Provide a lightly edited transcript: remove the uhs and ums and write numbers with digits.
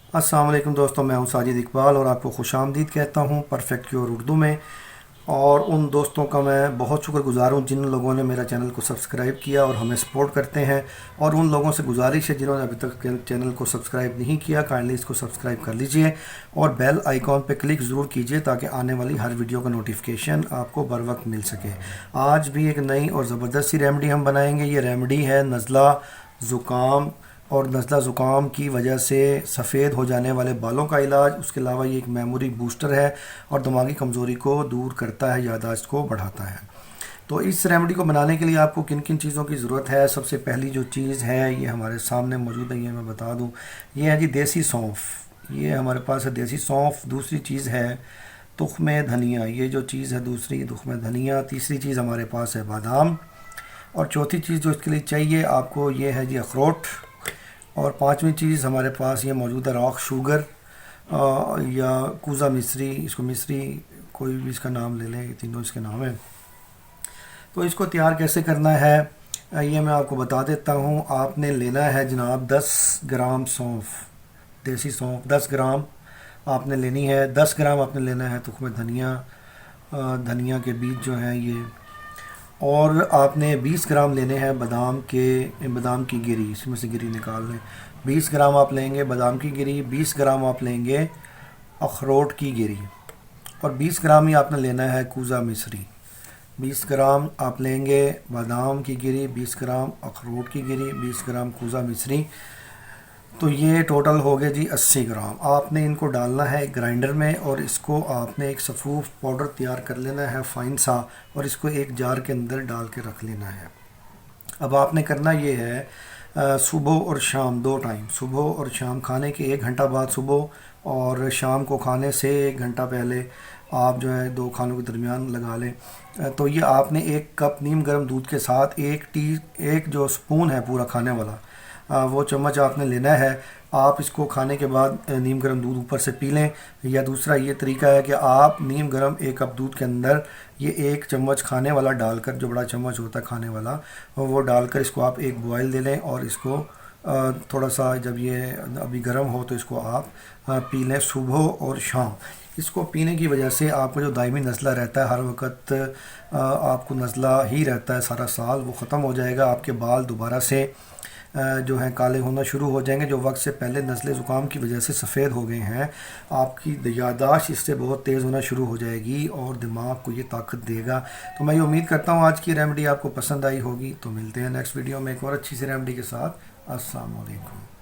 अस्सलाम वालेकुम दोस्तों, मैं हूं साजिद इकबाल और आपको खुशामदीद कहता हूं परफेक्ट क्योर उर्दू में। और उन दोस्तों का मैं बहुत शुक्रगुजार हूं जिन लोगों ने मेरा चैनल को सब्सक्राइब किया और हमें सपोर्ट करते हैं। और उन लोगों से गुजारिश है जिन्होंने अभी तक चैनल को सब्सक्राइब नहीं किया, काइंडली इसको सब्सक्राइब कर लीजिए और बेल आइकॉन पर क्लिक ज़रूर कीजिए ताकि आने वाली हर वीडियो का नोटिफिकेशन आपको बर वक्त मिल सके। आज भी एक नई और ज़बरदस्त सी रेमेडी हम बनाएंगे। ये रेमेडी है नज़ला ज़ुकाम और नज़ला ज़ुकाम की वजह से सफ़ेद हो जाने वाले बालों का इलाज। उसके अलावा ये एक मेमोरी बूस्टर है और दिमागी कमज़ोरी को दूर करता है, याददाश्त को बढ़ाता है। तो इस रेमेडी को बनाने के लिए आपको किन किन चीज़ों की ज़रूरत है। सबसे पहली जो चीज़ है ये हमारे सामने मौजूद है, ये मैं बता दूं, ये है जी देसी सौंफ। ये हमारे पास है देसी सौंफ। दूसरी चीज़ है तुख्मे धनिया, ये जो चीज़ है दूसरी तुख्मे धनिया। तीसरी चीज़ हमारे पास है बादाम। और चौथी चीज़ जो इसके लिए चाहिए आपको ये है जी अखरोट। और पांचवी चीज़ हमारे पास ये मौजूद है रॉक शुगर या कूज़ा मिस्री, इसको मिस्री कोई भी इसका नाम ले लें, ये तीनों इसके नाम हैं। तो इसको तैयार कैसे करना है ये मैं आपको बता देता हूँ। आपने लेना है जनाब 10 ग्राम सौंफ, देसी सौंफ 10 ग्राम आपने लेनी है। 10 ग्राम आपने लेना है तुख्मे धनिया, धनिया के बीज जो हैं ये। और आपने 20 ग्राम लेने हैं बादाम की गिरी, इसमें से गिरी निकाल लें। 20 ग्राम आप लेंगे बादाम की गिरी, 20 ग्राम आप लेंगे अखरोट की गिरी और 20 ग्राम ही आपने लेना है कूज़ा मिस्री। 20 ग्राम आप लेंगे बादाम की गिरी, 20 ग्राम अखरोट की गिरी, 20 ग्राम कूज़ा मिस्री। तो ये टोटल हो गए जी 80 ग्राम। आपने इनको डालना है एक ग्राइंडर में और इसको आपने एक सफ़ूफ पाउडर तैयार कर लेना है फ़ाइन सा, और इसको एक जार के अंदर डाल के रख लेना है। अब आपने करना ये है सुबह और शाम 2 टाइम, सुबह और शाम खाने के 1 घंटा बाद सुबह और शाम को खाने से 1 घंटा पहले आप जो है 2 खानों के दरमियान लगा लें। तो ये आपने 1 कप नीम गर्म दूध के साथ एक जो स्पून है पूरा खाने वाला वो चम्मच आपने लेना है। आप इसको खाने के बाद नीम गर्म दूध ऊपर से पी लें। या दूसरा ये तरीका है कि आप नीम गर्म 1 कप दूध के अंदर ये 1 चम्मच खाने वाला डालकर, जो बड़ा चम्मच होता है खाने वाला, वो डालकर इसको आप एक बॉयल दे लें और इसको थोड़ा सा जब ये अभी गर्म हो तो इसको आप पी लें सुबह और शाम। इसको पीने की वजह से आपको जो दायमी नज़ला रहता है, हर वक्त आपको नज़ला ही रहता है सारा साल, वो ख़त्म हो जाएगा। आपके बाल दोबारा से जो हैं काले होना शुरू हो जाएंगे, जो वक्त से पहले नज़ले ज़ुकाम की वजह से सफ़ेद हो गए हैं। आपकी याददाश्त इससे बहुत तेज़ होना शुरू हो जाएगी और दिमाग को ये ताकत देगा। तो मैं ये उम्मीद करता हूँ आज की रेमेडी आपको पसंद आई होगी। तो मिलते हैं नेक्स्ट वीडियो में एक और अच्छी सी रेमेडी के साथ। अस्सलाम वालेकुम।